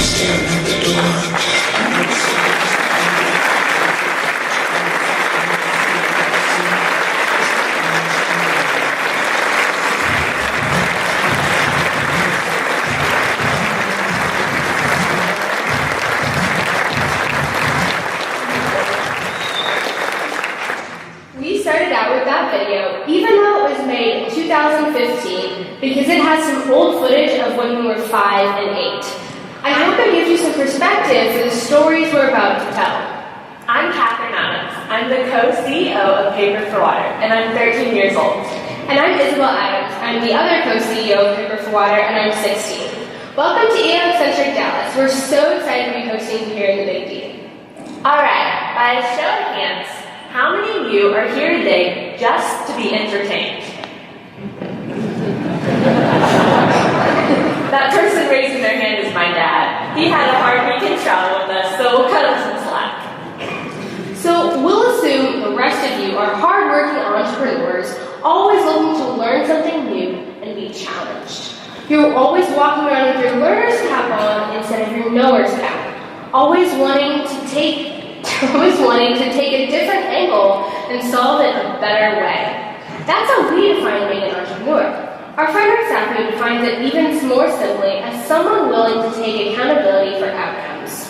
stand at the door. We started out with that video, even though it was made in 2015, because it has some old footage of when we were 5 and 8. I hope it gives you some perspective for the stories we're about to tell. I'm Catherine Adams. I'm the co-CEO of Paper for Water, and I'm 13 years old. And I'm Isabel Adams. I'm the other co-CEO of Paper for Water, and I'm 16. Welcome to EO XCentric Dallas. We're so excited to be hosting you here in the Big D. Alright, by a show of hands, how many of you are here today just to be entertained? That person raising their hand is my dad. He had a hard weekend travel with us, so we'll cut him some slack. So we'll assume the rest of you are hardworking entrepreneurs, always looking to learn something new and be challenged. You're always walking around with your learner's cap on instead of your knower's cap, always wanting to take a different angle and solve it a better way. That's how we define being an entrepreneur. Our Frederick Sacco defines it even more simply as someone willing to take accountability for outcomes.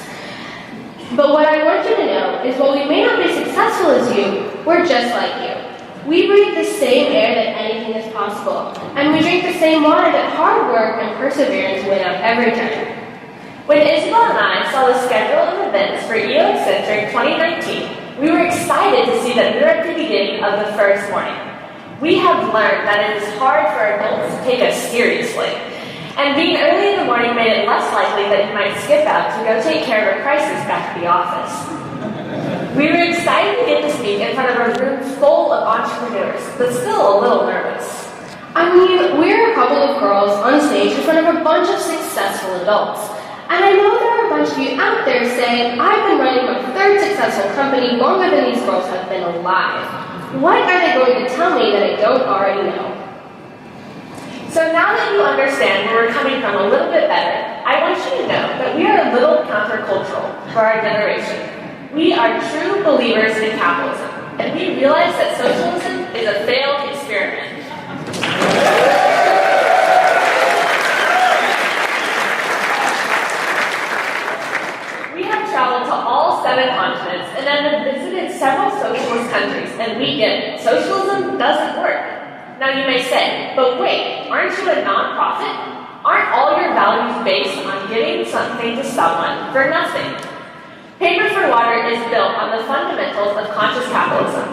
But what I want you to know is while we may not be successful as you, we're just like you. We breathe the same air that anything is possible, and we drink the same water that hard work and perseverance win out every time. When Isabel and I saw the schedule of events for EO XCentric 2019, we were excited to see that we were at the beginning of the first morning. We have learned that it is hard for adults to take us seriously, and being early in the morning made it less likely that you might skip out to go take care of a crisis back at the office. We were excited to get to speak in front of a room full of entrepreneurs, but still a little nervous. I mean, we're a couple of girls on stage in front of a bunch of successful adults. And I know there are a bunch of you out there saying, I've been running my third successful company longer than these girls have been alive. What are they going to tell me that I don't already know? So now that you understand where we're coming from a little bit better, I want you to know that we are a little countercultural for our generation. We are true believers in capitalism, and we realize that socialism is a failed experiment. Traveled to all 7 continents and then have visited several socialist countries, and we get it. Socialism doesn't work. Now you may say, but wait, aren't you a non-profit? Aren't all your values based on giving something to someone for nothing? Paper for Water is built on the fundamentals of conscious capitalism,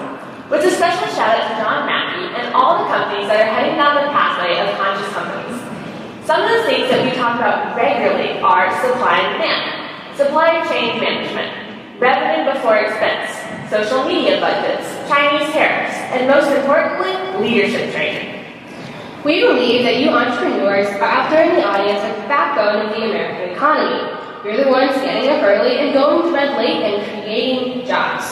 with a special shout out to John Mackey and all the companies that are heading down the pathway of conscious companies. Some of the things that we talk about regularly are supply and demand, supply chain management, revenue before expense, social media budgets, Chinese tariffs, and most importantly, leadership training. We believe that you entrepreneurs are out there in the audience at the backbone of the American economy. You're the ones getting up early and going to bed late and creating jobs.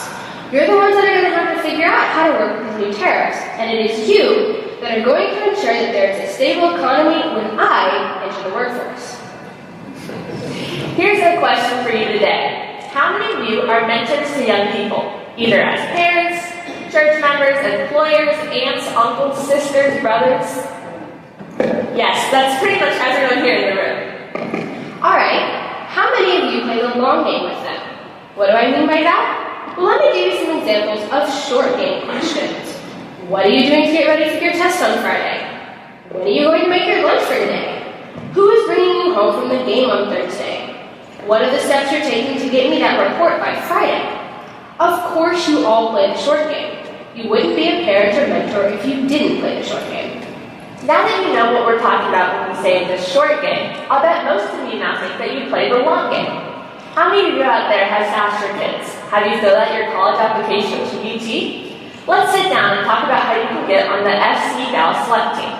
You're the ones that are going to have to figure out how to work with new tariffs, and it is you that are going to ensure that there is a stable economy when I enter the workforce. Here's a question for you today. How many of you are mentors to young people, either as parents, church members, employers, aunts, uncles, sisters, brothers? Yes, that's pretty much everyone here in the room. All right, how many of you play the long game with them? What do I mean by that? Well, let me give you some examples of short game questions. What are you doing to get ready for your test on Friday? When are you going to make your lunch for today? Who is bringing you home from the game on Thursday? What are the steps you're taking to get me that report by Friday? Of course you all play the short game. You wouldn't be a parent or mentor if you didn't play the short game. Now that you know what we're talking about when we say the short game, I'll bet most of you now think that you play the long game. How many of you out there has asked your kids, have you filled out your college application to UT? Let's sit down and talk about how you can get on the FC Dallas select team.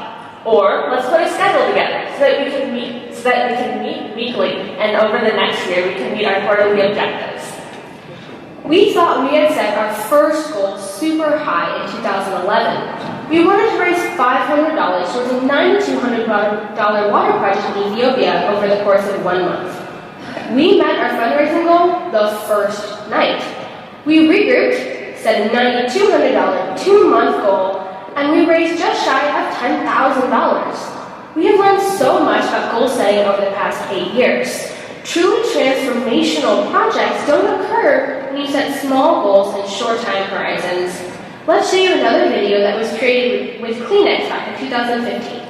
Or let's put a schedule together so that we can meet weekly, and over the next year we can meet our quarterly objectives. We thought we had set our first goal super high in 2011. We wanted to raise $500 towards a $9,200 water project in Ethiopia over the course of 1 month. we met our fundraising goal the first night. We regrouped, set a $9,200 two-month goal, and we raised just shy of $10,000. We have learned so much about goal setting over the past 8 years. Truly transformational projects don't occur when you set small goals and short time horizons. Let's show you another video that was created with Kleenex back in 2015.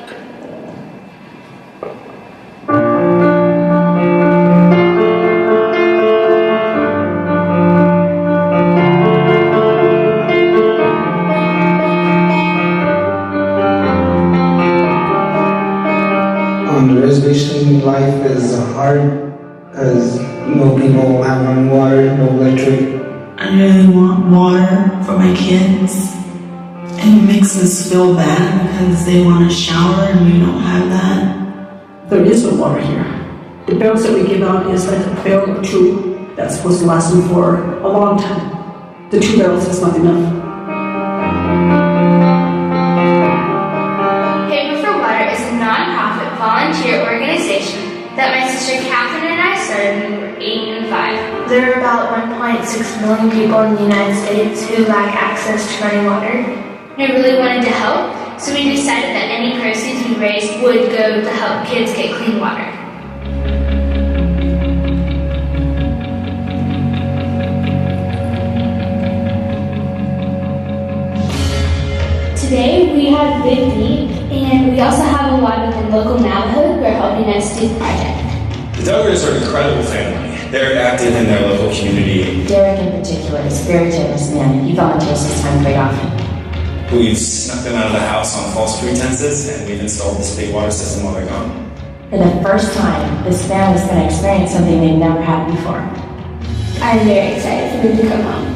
On the reservation, life is hard because no people have running water, no electric. I really want water for my kids. And it makes us feel bad because they want a shower and we don't have that. There is no water here. The barrels that we give out is like a barrel or two that's supposed to last them for a long time. The 2 barrels is not enough. Paper for Water is a non-profit volunteer organization that my sister Catherine and I started when we were 8 and 5. There are about 1.6 million people in the United States who lack access to running water. We really wanted to help, so we decided that any proceeds we raised would go to help kids get clean water. Today we have Big B, and we also have a lot of the local Navajo who are helping us do the project. The Duggars are an incredible family. They're active in their local community. Derek in particular is a very generous man. He volunteers his time quite often. We've snuck them out of the house on false pretenses, and we've installed this big water system while they're gone. For the first time, this family's going to experience something they've never had before. I'm very excited for them to come home.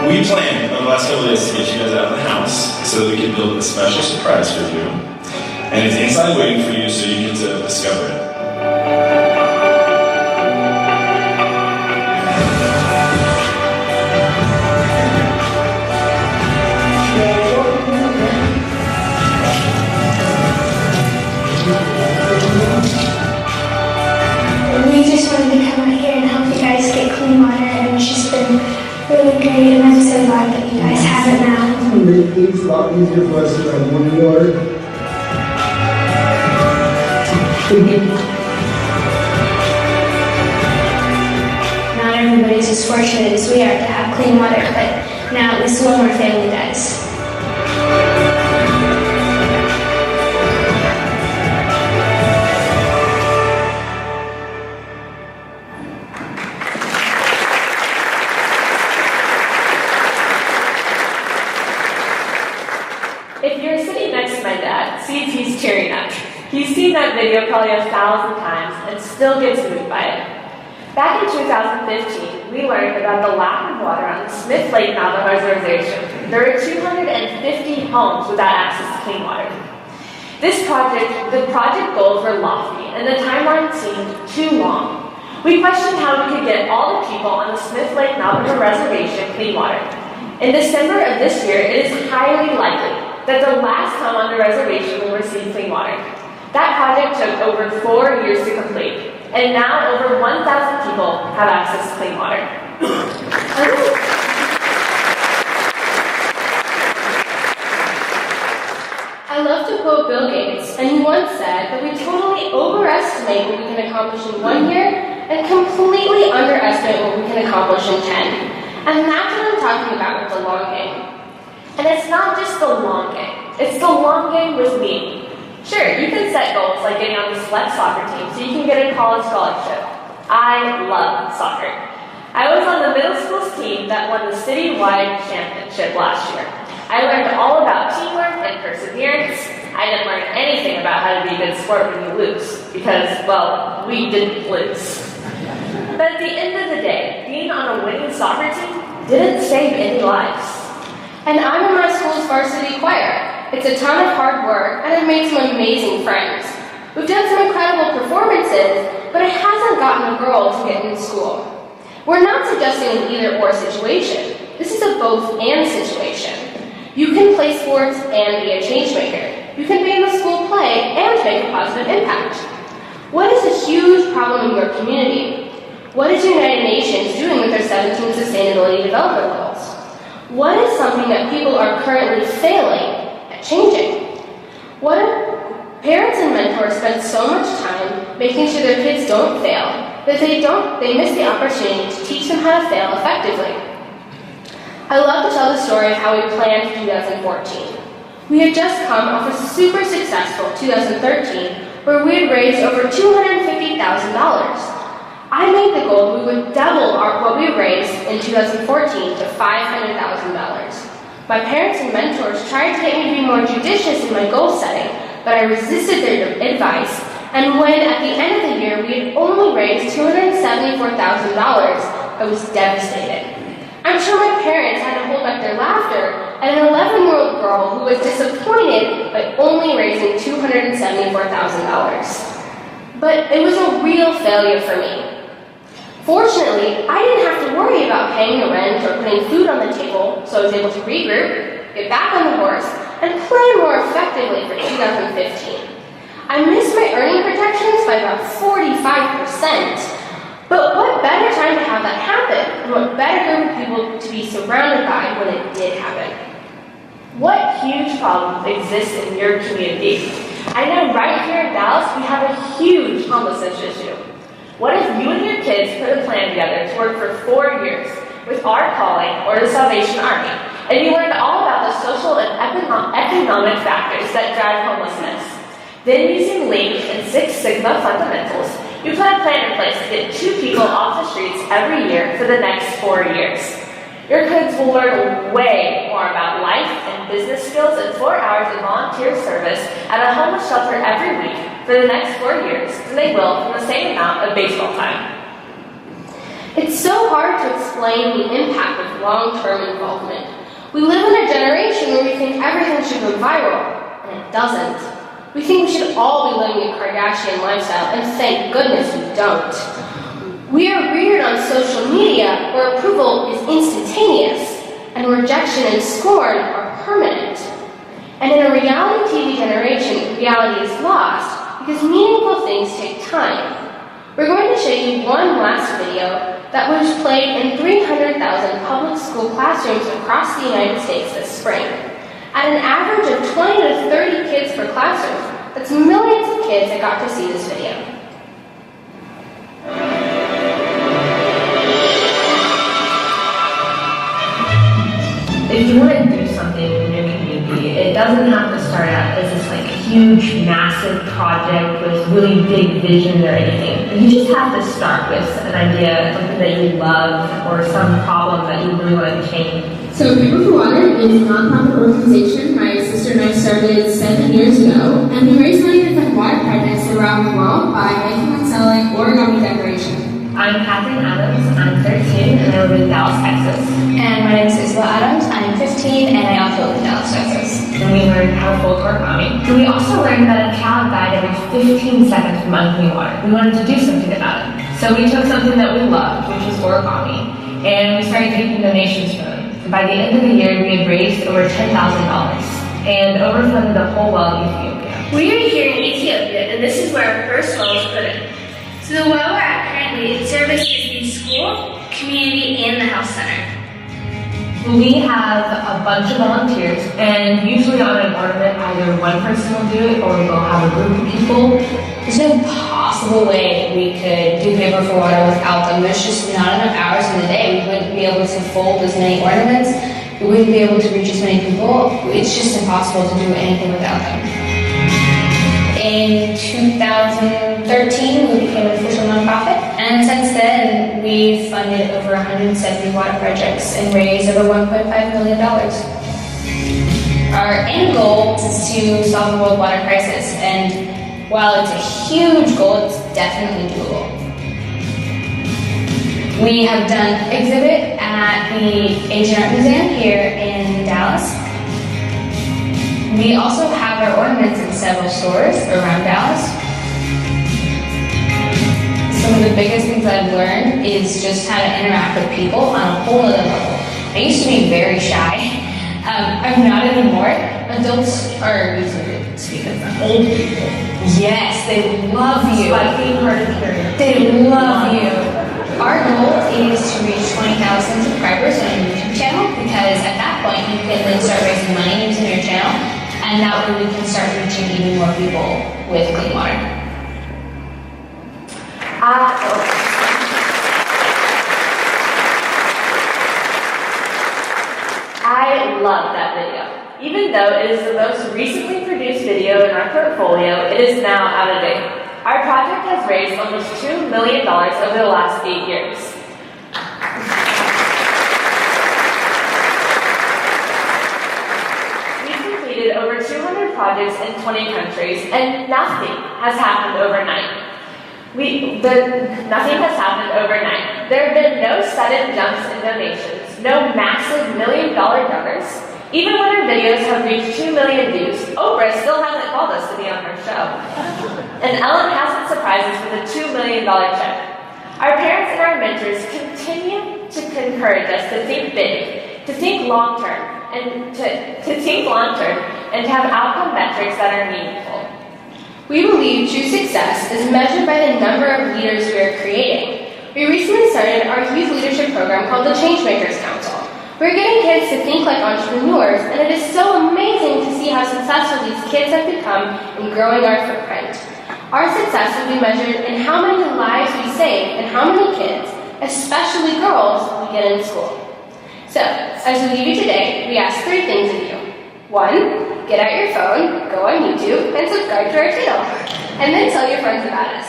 We planned over the last couple of days to get you guys out of the house so that we could build a special surprise for you. And it's inside waiting for you so you get to discover it. We just wanted to come out here and help you guys get clean water, and it's just been really great, and I'm so glad that you guys have it now. Make things a lot easier for us to have running water. Not everybody's as fortunate as we are to have clean water, but now at least one more family does. If you're sitting next to my dad, see if he's tearing up. He's seen that video probably 1,000 times and still gets moved by it. Back in 2015, we learned about the lack of water on the Smith Lake Navajo Reservation. There are 250 homes without access to clean water. The project goals were lofty, and the timeline seemed too long. We questioned how we could get all the people on the Smith Lake Navajo Reservation clean water. In December of this year, it is highly likely that the last home on the reservation will receive clean water. That project took over 4 years to complete, and now over 1,000 people have access to clean water. I love to quote Bill Gates, and he once said that we totally overestimate what we can accomplish in 1 year and completely underestimate what we can accomplish in 10. And that's what I'm talking about with the long game. And it's not just the long game, it's the long game with me. Sure, you can set goals like getting on the select soccer team so you can get a college scholarship. I love soccer. I was on the middle school's team that won the citywide championship last year. I learned all about teamwork and perseverance. I didn't learn anything about how to be a good sport when you lose, because, well, we didn't lose. But at the end of the day, being on a winning soccer team didn't save any lives. And I'm in my school's varsity choir. It's a ton of hard work, and I've made some amazing friends. We've done some incredible performances, but it hasn't gotten a girl to get into school. We're not suggesting an either-or situation. This is a both-and situation. You can play sports and be a change maker. You can be in the school play and make a positive impact. What is a huge problem in your community? What is United Nations doing with their 17 Sustainability Development Goals? What is something that people are currently failing at changing? What if parents and mentors spend so much time making sure their kids don't fail that they miss the opportunity to teach them how to fail effectively? I love to tell the story of how we planned for 2014. We had just come off a super successful 2013 where we had raised over $250,000. I made the goal we would double what we raised in 2014 to $500,000. My parents and mentors tried to get me to be more judicious in my goal setting, but I resisted their advice, and when at the end of the year we had only raised $274,000, I was devastated. I'm sure my parents had to hold back their laughter at an 11-year-old girl who was disappointed by only raising $274,000. But it was a real failure for me. Fortunately, I didn't have to worry about paying the rent or putting food on the table, so I was able to regroup, get back on the horse, and plan more effectively for 2015. I missed my earning projections by about 45%. But what better time to have that happen, and what better group of people to be surrounded by when it did happen? What huge problems exist in your community? I know right here in Dallas, we have a huge homelessness issue. What if you and your kids put a plan together to work for 4 years with our calling or the Salvation Army, and you learned all about the social and economic factors that drive homelessness? Then using Link and Six Sigma fundamentals, you put a plan in place to get 2 people off the streets every year for the next 4 years. Your kids will learn way more about life and business skills in 4 hours of volunteer service at a homeless shelter every week for the next 4 years than they will from the same amount of baseball time. It's so hard to explain the impact of long-term involvement. We live in a generation where we think everything should go viral, and it doesn't. We think we should all be living a Kardashian lifestyle, and thank goodness we don't. We are reared on social media where approval is instantaneous, and rejection and scorn are permanent. And in a reality TV generation, reality is lost because meaningful things take time. We're going to show you one last video that was played in 300,000 public school classrooms across the United States this spring. At an average of 20 to 30 kids per classroom, that's millions of kids that got to see this video. If you want to do something in your community, it doesn't have to start out as this huge, massive project with really big vision or anything. You just have to start with an idea, something that you love, or some problem that you really want to change. So Paper for Water is a nonprofit organization my sister and I started 7 years ago, and we raise money to fund water projects around the world by making and selling origami decoration. I'm Catherine Adams, I'm 13, and I live in Dallas, Texas. And my name is Isabel Adams, I'm 15, and I also live in Dallas, Texas. And we learned how to fold origami. And we also learned that a cow died every 15 seconds from unclean water. We wanted to do something about it. So we took something that we loved, which was origami, and we started taking donations from them. By the end of the year, we had raised over $10,000 and overfunded the whole well of Ethiopia. We are here in Ethiopia, and this is where our first well was put in. So the well we're at currently services the school, community, and the health center. We have a bunch of volunteers, and usually on an ornament, either one person will do it, or we'll have a group of people. There's no possible way we could do Paper for Water without them. There's just not enough hours in the day. We wouldn't be able to fold as many ornaments. We wouldn't be able to reach as many people. It's just impossible to do anything without them. In 2013, we became an official nonprofit, and since then, we've funded over 170 water projects and raised over $1.5 million. Our end goal is to solve the world water crisis, and while it's a huge goal, it's definitely doable. We have done an exhibit at the Asian Art Museum here in Dallas. We also have our ornaments in several stores around Dallas. Some of the biggest things I've learned is just how to interact with people on a whole other level. I used to be very shy. I'm not anymore. Adults are easy to speak of. Old people. Yes, they love you. Like being hard to carry. They love you. Our goal is to reach 20,000 subscribers on your YouTube channel, because at that point you can then start raising money using your channel, and that way we can start reaching even more people with clean water. I love that video. Even though it is the most recently produced video in our portfolio, it is now out of date. Our project has raised almost $2 million over the last 8 years. We've completed over 200 projects in 20 countries, and nothing has happened overnight. Nothing has happened overnight. There have been no sudden jumps in donations, no massive $1 million donors. Even when our videos have reached 2 million views, Oprah still hasn't called us to be on her show. And Ellen hasn't surprised us with a $2 million check. Our parents and our mentors continue to encourage us to think big, to think long-term, and to have outcome metrics that are meaningful. We believe true success is measured by the number of leaders we are creating. We recently started our youth leadership program called the Changemakers Council. We're getting kids to think like entrepreneurs, and it is so amazing to see how successful these kids have become in growing our footprint. Our success will be measured in how many lives we save and how many kids, especially girls, we get in school. So, as we leave you today, we ask 3 things of you. 1, get out your phone, go on YouTube, and subscribe to our channel. And then tell your friends about us.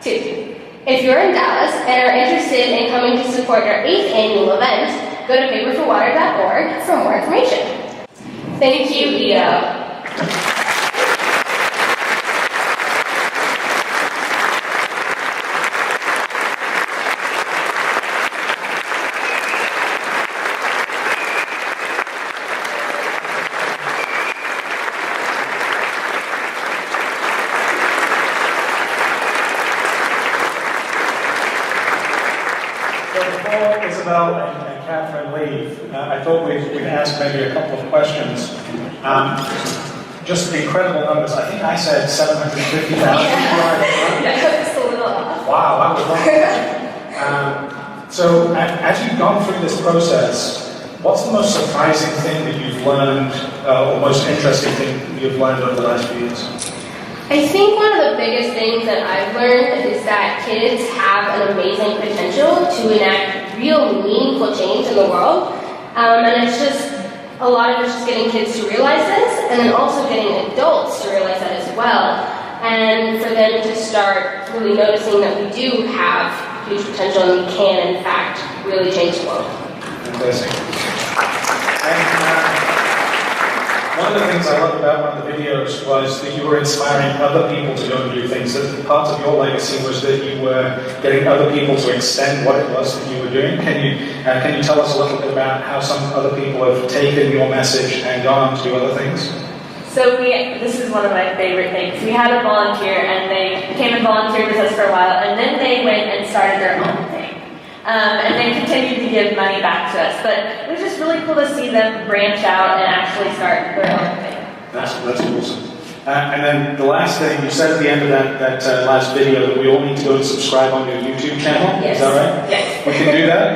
2, if you're in Dallas and are interested in coming to support our 8th annual event, go to paperforwater.org for more information. Thank you, EO. I thought we'd ask maybe a couple of questions. Just incredible numbers. I think I said 750,000. Just a little off. Wow, that was wrong. So, as you've gone through this process, what's the most surprising thing that you've learned, or most interesting thing you've learned over the last few years? I think one of the biggest things that I've learned is that kids have an amazing potential to enact real meaningful change in the world. And it's just, a lot of it's just getting kids to realize this, and then also getting adults to realize that as well. And for them to start really noticing that we do have huge potential and we can, in fact, really change the world. Fantastic. And one of the things I loved about one of the videos was that you were inspiring other people to go and do things. That part of your legacy was that you were getting other people to extend what it was that you were doing. Can you tell us a little bit about how some other people have taken your message and gone on to do other things? So this is one of my favorite things. We had a volunteer, and they came and volunteered with us for a while, and then they went and started their own thing. And they continued to give money back to us. But it was just really cool to see them branch out and actually start their own thing. That's awesome. And then the last thing, you said at the end of that last video that we all need to go and subscribe on your YouTube channel. Yes. Is that right? Yes. We can do that?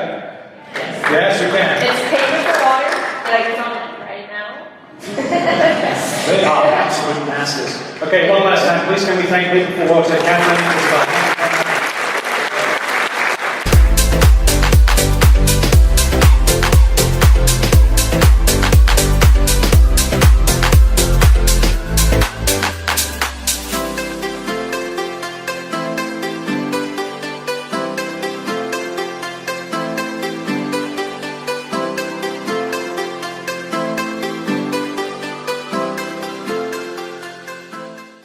Yes, we can. It's Paper for Water, like it's on it right now. They are absolute masters. Okay, one last time, please can we thank Paper for Water, Catherine, and